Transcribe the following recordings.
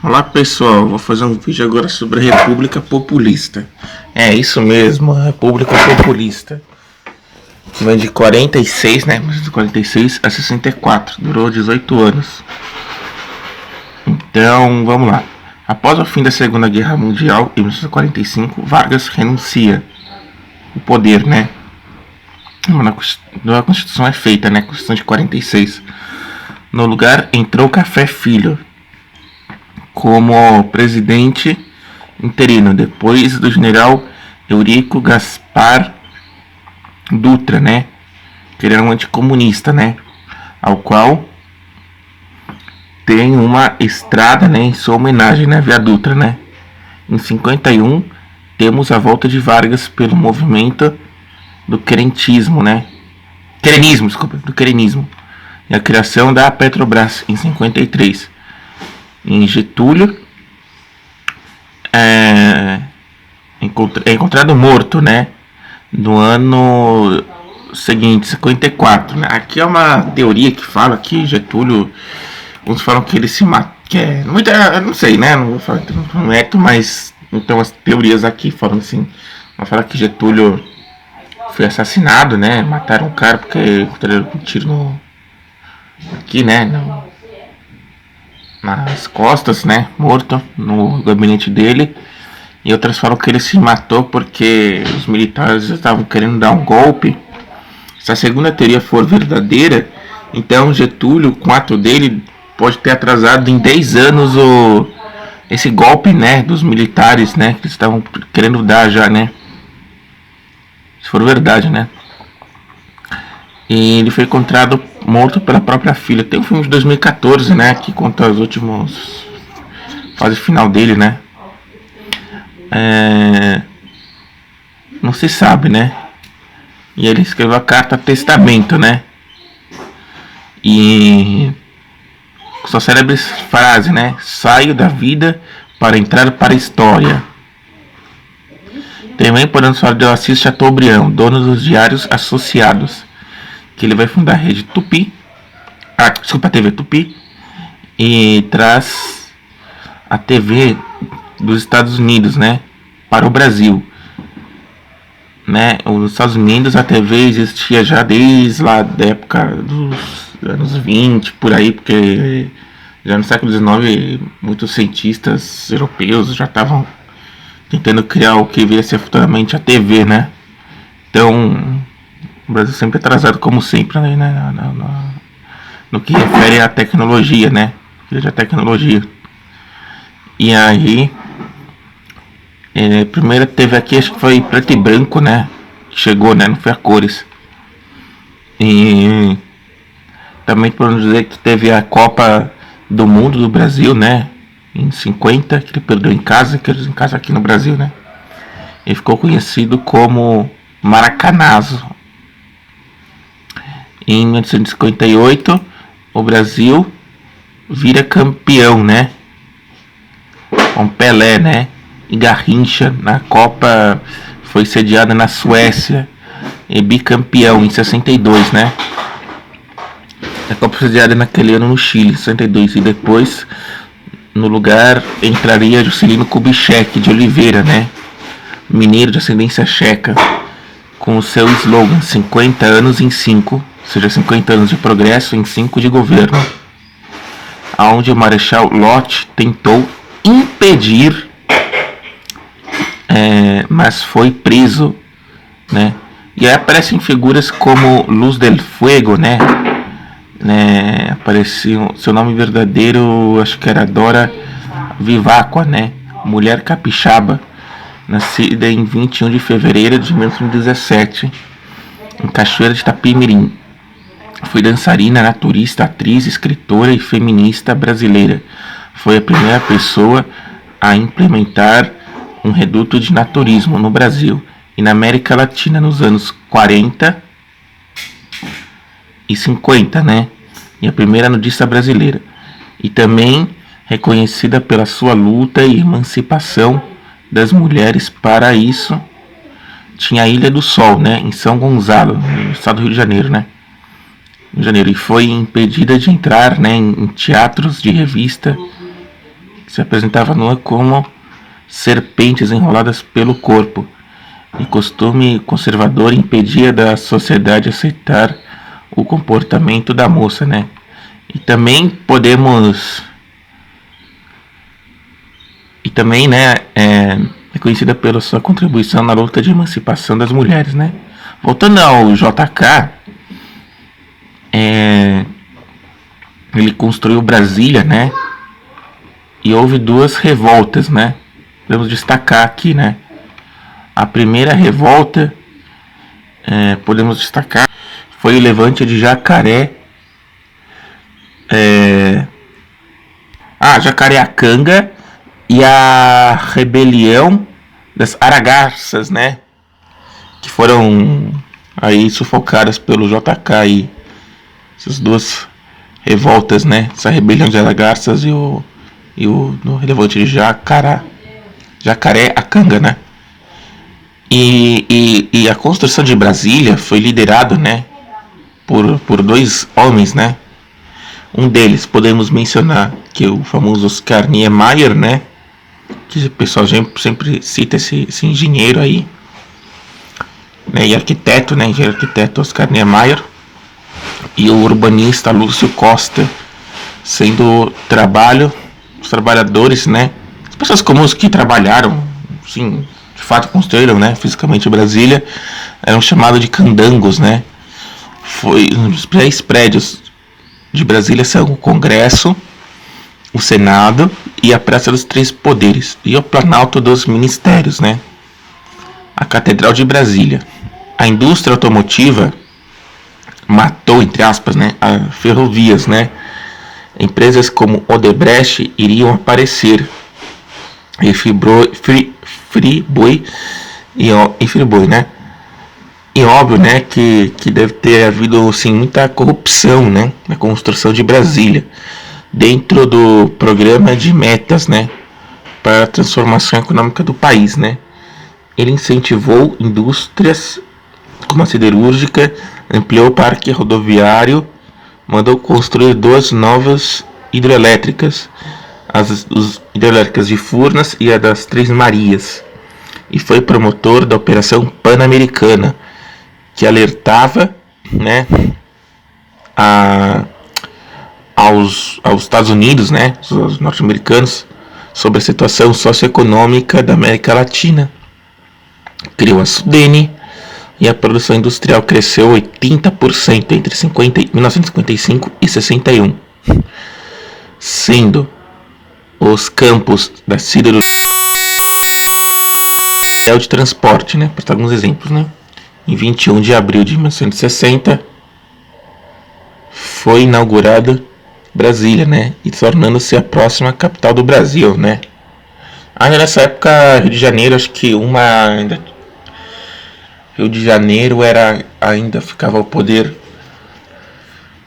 Olá pessoal, vou fazer um vídeo agora sobre a República Populista. É isso mesmo, a República Populista. Vem de 46, né? De 46 a 64, durou 18 anos. Então, vamos lá. Após o fim da Segunda Guerra Mundial, em 1945, Vargas renuncia o poder, né? A Constituição é feita, né? A Constituição de 46. No lugar entrou Café Filho como presidente interino, depois do general Eurico Gaspar Dutra, né? Que ele era um anticomunista, né? Ao qual tem uma estrada, né? Em sua homenagem, né? Via Dutra, né? Em 51 temos a volta de Vargas pelo movimento do querentismo, né? Do querenismo. E a criação da Petrobras em 53. Em Getúlio é encontrado morto, né? No ano seguinte, 54, né? Aqui é uma teoria que fala que Getúlio, uns falam que ele se matou, eu não sei, né? Não vou falar que não meto, mas então as teorias aqui falam assim, vão falar que Getúlio foi assassinado, né? Mataram o cara porque encontraram um tiro no aqui, né? Nas costas, né? Morto no gabinete dele. E outras falam que ele se matou porque os militares estavam querendo dar um golpe. Se a segunda teoria for verdadeira, então Getúlio, com o ato dele, pode ter atrasado em 10 anos esse golpe, né? Dos militares, né? Que eles estavam querendo dar já, né? Se for verdade, né? E ele foi encontrado morto pela própria filha. Tem um filme de 2014, né? Que conta os últimos fase final dele, né? Não se sabe, né? E ele escreveu a carta testamento, né? E sua célebre frase, né? Saio da vida para entrar para a história. Também podemos falar de Assis Chateaubriand, dono dos Diários Associados, que ele vai fundar a rede Tupi, a TV Tupi, e traz a TV dos Estados Unidos, né, para o Brasil, né? Os Estados Unidos, a TV existia já desde lá da época dos anos 20, por aí, porque já no século XIX muitos cientistas europeus já estavam tentando criar o que viria a ser futuramente a TV, né? Então o Brasil sempre é atrasado, como sempre, né, no que refere à tecnologia, né? A tecnologia. E aí, primeira teve aqui, acho que foi preto e branco, né? Que chegou, né? Não foi a cores. E também podemos dizer que teve a Copa do Mundo do Brasil, né? Em 50, que ele perdeu em casa, aqui no Brasil, né? Ele ficou conhecido como Maracanazo. Em 1958, o Brasil vira campeão, né? Com Pelé, né? E Garrincha na Copa foi sediada na Suécia e bicampeão em 62, né? A Copa foi sediada naquele ano no Chile, 62, e depois no lugar entraria Juscelino Kubitschek de Oliveira, né? Mineiro de ascendência checa, com o seu slogan 50 anos em 5, ou seja, 50 anos de progresso em 5 de governo, onde o Marechal Lott tentou impedir, mas foi preso, né? E aí aparecem figuras como Luz del Fuego, né? Apareceu seu nome verdadeiro, acho que era Dora Vivacqua, né? Mulher capixaba, nascida em 21 de fevereiro de 1917, em Cachoeira de Itapemirim. Foi dançarina, naturista, atriz, escritora e feminista brasileira. Foi a primeira pessoa a implementar um reduto de naturismo no Brasil e na América Latina nos anos 40 e 50, né? E a primeira nudista brasileira. E também reconhecida pela sua luta e emancipação das mulheres. Para isso, tinha a Ilha do Sol, né? Em São Gonçalo, no estado do Rio de Janeiro, né? E foi impedida de entrar, né, em teatros de revista se apresentava nua como serpentes enroladas pelo corpo, e costume conservador impedia da sociedade aceitar o comportamento da moça, né? E também podemos... E também, né, é conhecida pela sua contribuição na luta de emancipação das mulheres, né? Voltando ao JK, ele construiu Brasília, né? E houve duas revoltas, né? Podemos destacar aqui, né? A primeira revolta, podemos destacar, foi o levante de Jacaré, Jacareacanga, e a rebelião das Aragarças, né? Que foram aí sufocadas pelo JK aí. Essas duas revoltas, né? Essa rebelião de Aragarças e o no levante de Jacareacanga, né? E a construção de Brasília foi liderada, né? Por dois homens, né? Um deles podemos mencionar que é o famoso Oscar Niemeyer, né? Que o pessoal sempre cita esse engenheiro aí, né? E arquiteto, né? Engenheiro arquiteto Oscar Niemeyer. E o urbanista Lúcio Costa, sendo os trabalhadores, né? As pessoas comuns que trabalharam, sim, de fato construíram, né? Fisicamente Brasília, eram chamados de candangos, né? Foi os 10 prédios de Brasília são o Congresso, o Senado e a Praça dos Três Poderes e o Planalto dos Ministérios, né? A Catedral de Brasília. A indústria automotiva matou, entre aspas, né, as ferrovias, né? Empresas como Odebrecht iriam aparecer, e Friboi, né? E óbvio, né, que deve ter havido, assim, muita corrupção, né, na construção de Brasília, dentro do programa de metas, né, para a transformação econômica do país, né. Ele incentivou indústrias como a siderúrgica, ampliou o parque rodoviário, mandou construir 2 novas hidrelétricas, as hidrelétricas de Furnas e a das Três Marias, e foi promotor da Operação Pan-Americana, que alertava, né, aos Estados Unidos, né, os norte-americanos, sobre a situação socioeconômica da América Latina. Criou a Sudene e a produção industrial cresceu 80% entre 1955 e 61, sendo os campos da siderurgia de transporte, né, para dar alguns exemplos, né. Em 21 de abril de 1960 foi inaugurada Brasília, né, e tornando-se a próxima capital do Brasil, né. Ainda nessa época, Rio de Janeiro, Rio de Janeiro ainda ficava ao poder,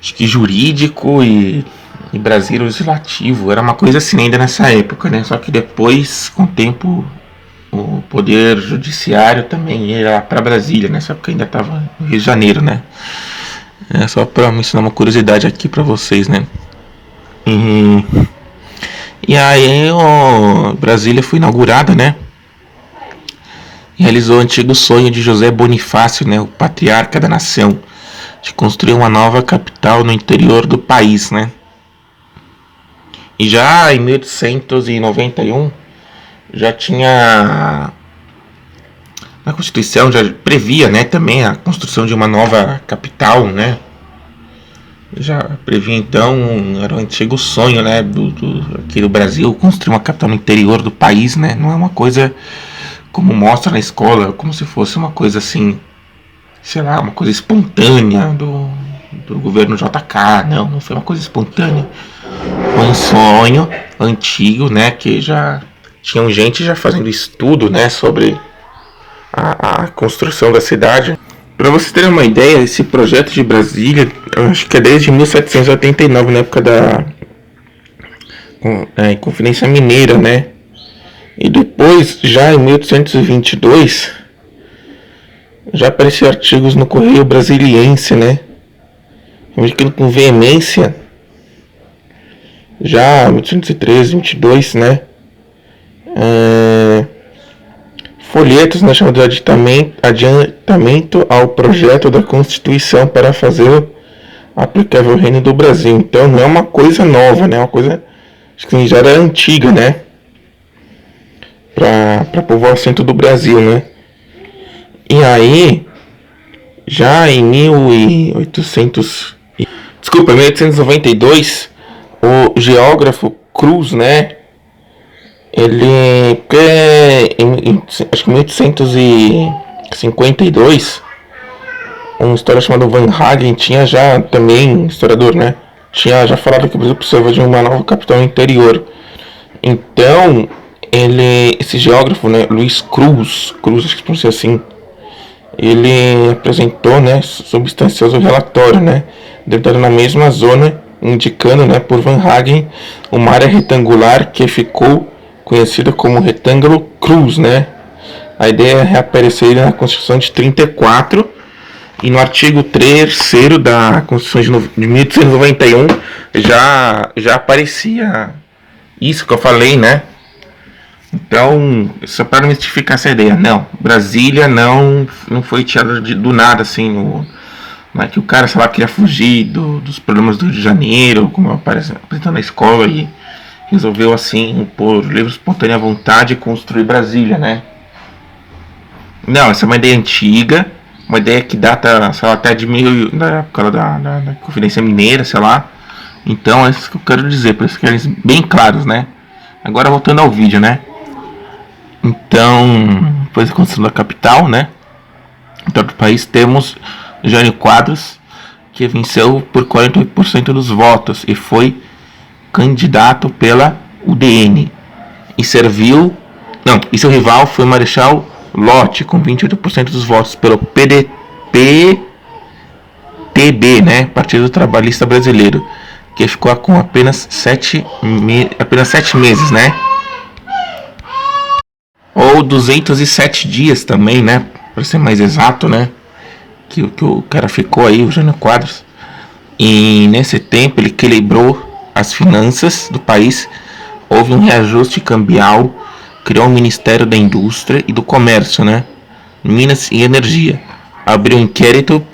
acho que jurídico, e Brasília legislativo, era uma coisa assim ainda nessa época, né, só que depois, com o tempo, o poder judiciário também ia para Brasília, nessa época ainda estava no Rio de Janeiro, né. Só para mencionar uma curiosidade aqui para vocês, né. E aí Brasília foi inaugurada, né, e realizou o antigo sonho de José Bonifácio, né, o patriarca da nação, de construir uma nova capital no interior do país, né. E já em 1891 já tinha, a Constituição já previa, né, também a construção de uma nova capital, né. Já previa, então, era o antigo sonho, né, aqui do Brasil, construir uma capital no interior do país, né. Não é uma coisa como mostra na escola, como se fosse uma coisa assim, sei lá, uma coisa espontânea do governo JK. Não foi uma coisa espontânea. Foi um sonho antigo, né, que já tinha gente já fazendo estudo, né, sobre a construção da cidade. Para vocês terem uma ideia, esse projeto de Brasília, eu acho que é desde 1789, na época da Conferência Mineira, né? E depois, já em 1822, já apareceram artigos no Correio Brasiliense, né? Indicando com veemência Já 1813, 22, né? Folhetos, né, chamado de adiantamento ao projeto da Constituição para fazer aplicável ao Reino do Brasil. Então não é uma coisa nova, né? É uma coisa que já era antiga, né? Para povoar o centro do Brasil, né? E aí, já em 1892, o geógrafo Cruz, né? Ele, acho que em 1852, um historiador chamado Van Hagen tinha já também, historiador, né? Tinha já falado que o Brasil precisava de uma nova capital interior. Então, esse geógrafo, né, Luiz Cruz, acho que pronuncia assim, ele apresentou, né, substancioso relatório, né, dentro na mesma zona, indicando, né, por Van Hagen, uma área retangular que ficou conhecida como retângulo Cruz, né. A ideia reapareceu na Constituição de 34 e no artigo 3º da Constituição de 1891 já aparecia isso que eu falei, né. Então, só para mistificar essa ideia, não, Brasília não foi tirada do nada, assim, não é que o cara, sei lá, queria fugir dos problemas do Rio de Janeiro, como apresentando na escola, e resolveu, assim, por livre espontânea vontade, construir Brasília, né? Não, essa é uma ideia antiga, uma ideia que data, sei lá, até da época da Conferência Mineira, sei lá. Então, é isso que eu quero dizer, para eles ficarem bem claros, né? Agora, voltando ao vídeo, né? Então, depois da construção da capital, né? Em todo o país temos Jânio Quadros, que venceu por 48% dos votos e foi candidato pela UDN. E seu rival foi Marechal Lott, com 28% dos votos pelo PTB, né? Partido Trabalhista Brasileiro, que ficou com apenas 7 meses, né? Ou 207 dias também, né? Para ser mais exato, né? Que o cara ficou aí, o Jânio Quadros. E nesse tempo ele equilibrou as finanças do país. Houve um reajuste cambial. Criou um Ministério da Indústria e do Comércio, né? Minas e Energia. Abriu um inquérito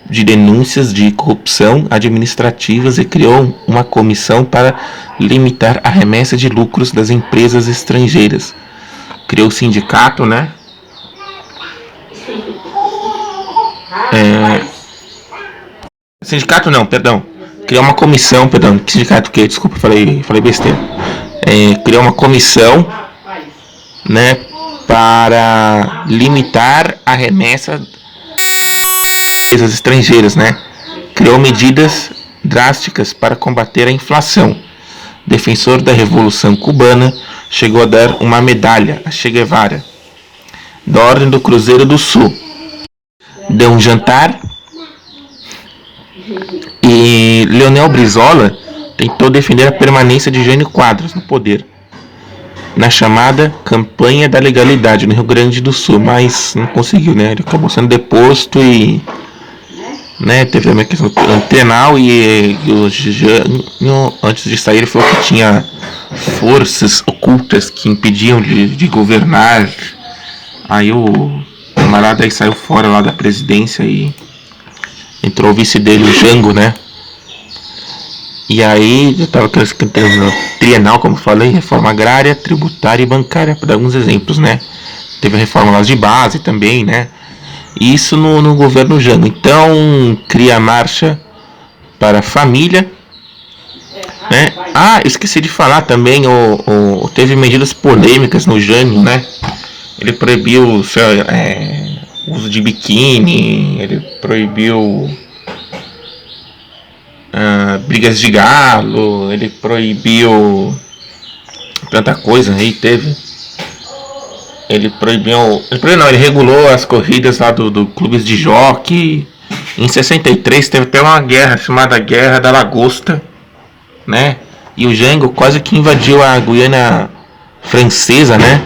de denúncias de corrupção administrativas e criou uma comissão para limitar a remessa de lucros das empresas estrangeiras. Criou o sindicato, né? Sindicato não, perdão. Criou uma comissão, perdão. Que sindicato que? Desculpa, falei besteira. Criou uma comissão, né? Para limitar a remessa das empresas estrangeiras, né? Criou medidas drásticas para combater a inflação. Defensor da Revolução Cubana, chegou a dar uma medalha a Che Guevara, da Ordem do Cruzeiro do Sul. Deu um jantar e Leonel Brizola tentou defender a permanência de Jânio Quadros no poder, na chamada Campanha da Legalidade no Rio Grande do Sul, mas não conseguiu, né? Ele acabou sendo deposto e, né, teve uma questão antenal e o Jânio, antes de sair, ele falou que tinha forças ocultas que impediam de governar. Aí o camarada aí saiu fora lá da presidência e entrou o vice dele, o Jango, né? E aí eu tava cantando trienal, como falei, reforma agrária, tributária e bancária, para dar alguns exemplos, né? Teve a reforma lá de base também, né? Isso no governo Jango. Então cria a marcha para a família, né? Esqueci de falar também, teve medidas polêmicas no Jânio, né? Ele proibiu o uso de biquíni, ele proibiu brigas de galo, ele proibiu tanta coisa aí, teve. Ele regulou as corridas lá do clubes de jockey. Em 63 teve até uma guerra chamada Guerra da Lagosta, né? E o Jango quase que invadiu a Guiana Francesa, né?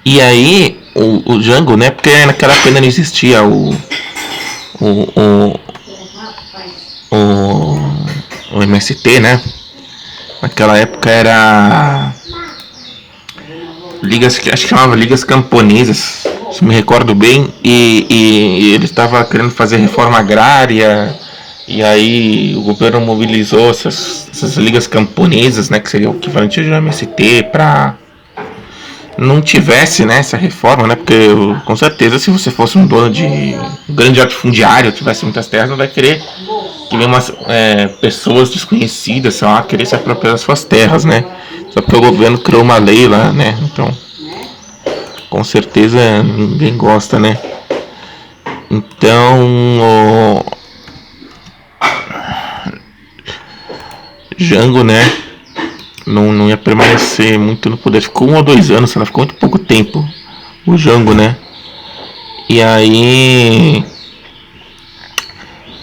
E aí o Jango, né? Porque naquela época ainda não existia o MST, né? Naquela época era ligas, acho que chamava ligas camponesas, se me recordo bem, e ele estava querendo fazer reforma agrária, e aí o governo mobilizou essas ligas camponesas, né, que seria o equivalente ao MST, para não tivesse, né, essa reforma, né, porque com certeza se você fosse um dono de um grande latifundiário, tivesse muitas terras, não vai querer que venham umas pessoas desconhecidas, sei lá, querer se apropriar das suas terras, né, só porque o governo criou uma lei lá, né, então com certeza ninguém gosta, né. Então o Jango, né, não ia permanecer muito no poder. Ficou 1 ou 2 anos, ela ficou muito pouco tempo, o Jango, né. E aí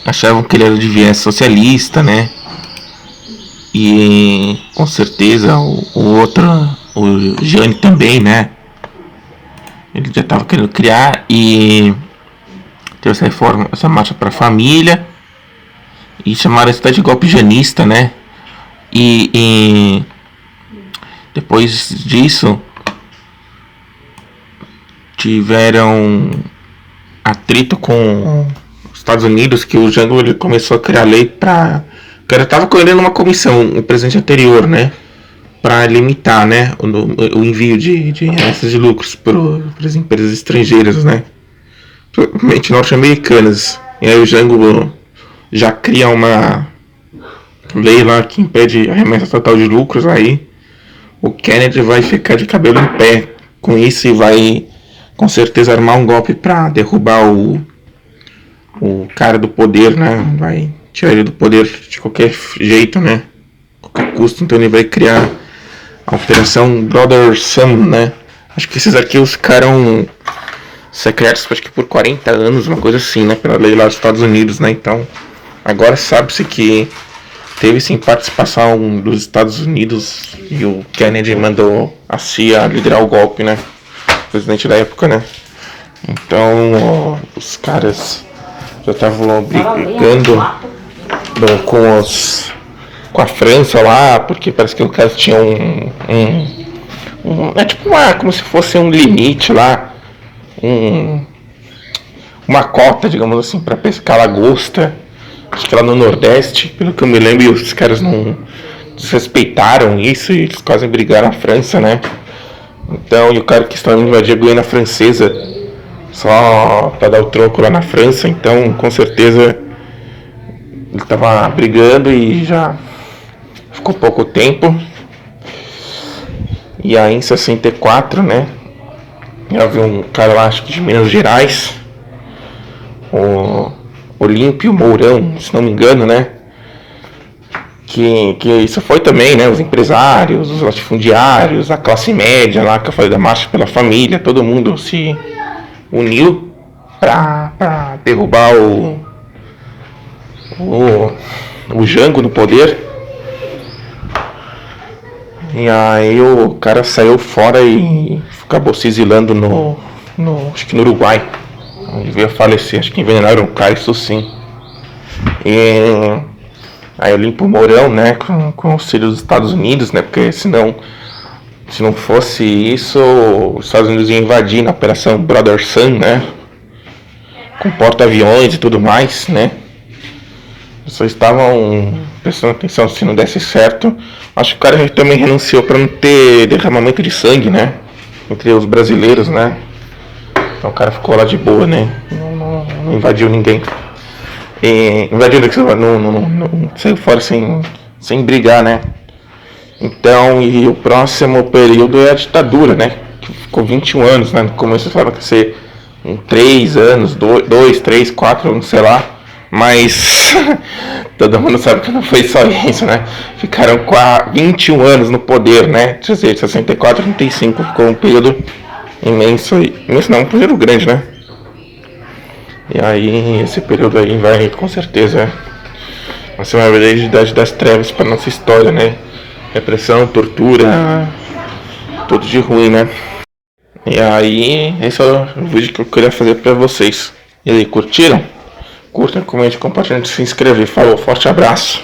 achavam que ele era de viés socialista, né. E com certeza o outro, o Jane também, né. Ele já estava querendo criar e teve essa reforma, essa marcha para a família e chamaram isso de golpe janista, né. E depois disso tiveram atrito com os Estados Unidos, que o Jango ele começou a criar lei para, o cara estava colhendo uma comissão, o presidente anterior, né, para limitar, né, o envio de remessas de lucros para as empresas estrangeiras, né, provavelmente norte-americanas. E aí o Jango já cria uma lei lá que impede a remessa total de lucros. Aí o Kennedy vai ficar de cabelo em pé com isso e vai com certeza armar um golpe para derrubar o cara do poder, né, vai tirar ele do poder de qualquer jeito, né, qualquer custo. Então ele vai criar a Operação Brother Sun, né. Acho que esses arquivos ficaram secretos, acho que por 40 anos, uma coisa assim, né, pela lei lá dos Estados Unidos, né. Então agora sabe-se que teve sim participação dos Estados Unidos e o Kennedy mandou a CIA liderar o golpe, né, o presidente da época, né. Então os caras já estavam brigando com a França lá, porque parece que o cara tinha é tipo como se fosse um limite lá, uma cota, digamos assim, para pescar lagosta. Acho que lá no Nordeste, pelo que eu me lembro, os caras não desrespeitaram isso e eles quase brigaram a França, né. Então, e o cara que estava invadir a Guiana Francesa só para dar o troco lá na França. Então, com certeza ele estava brigando e já ficou pouco tempo. E aí em 64, né, havia um cara lá, acho que de Minas Gerais, o Olímpio Mourão, se não me engano, né, que isso foi também, né, os empresários, os latifundiários, a classe média lá, que eu falei da marcha pela família, todo mundo se uniu para derrubar o Jango no poder. E aí o cara saiu fora e acabou se exilando acho que no Uruguai, onde veio a falecer. Acho que envenenaram o cara, isso sim. E aí eu limpo o Mourão, né, com o auxílio dos Estados Unidos, né, porque senão, se não fosse isso, os Estados Unidos iam invadir na Operação Brother Sun, né, com porta-aviões e tudo mais, né. Só estavam prestando atenção se não desse certo. Acho que o cara também renunciou para não ter derramamento de sangue, né, entre os brasileiros, né. Então o cara ficou lá de boa, né, não invadiu ninguém. E invadiu, não saiu fora sem brigar, né. Então, e o próximo período é a ditadura, né, que ficou 21 anos, né. No começo falaram que ia ser 3 anos, 2, 3, 4 anos, sei lá. Mas todo mundo sabe que não foi só isso, né? Ficaram 21 anos no poder, né? Deixa eu dizer, 64 a 35 ficou um período imenso. Imenso não, um período grande, né? E aí, esse período aí vai, com certeza, vai ser uma verdadeira idade das trevas para nossa história, né? Repressão, tortura, tudo de ruim, né? E aí, esse é o vídeo que eu queria fazer para vocês. E aí, curtiram? Curtam, comentem, compartilhem, se inscrever. Falou, forte abraço.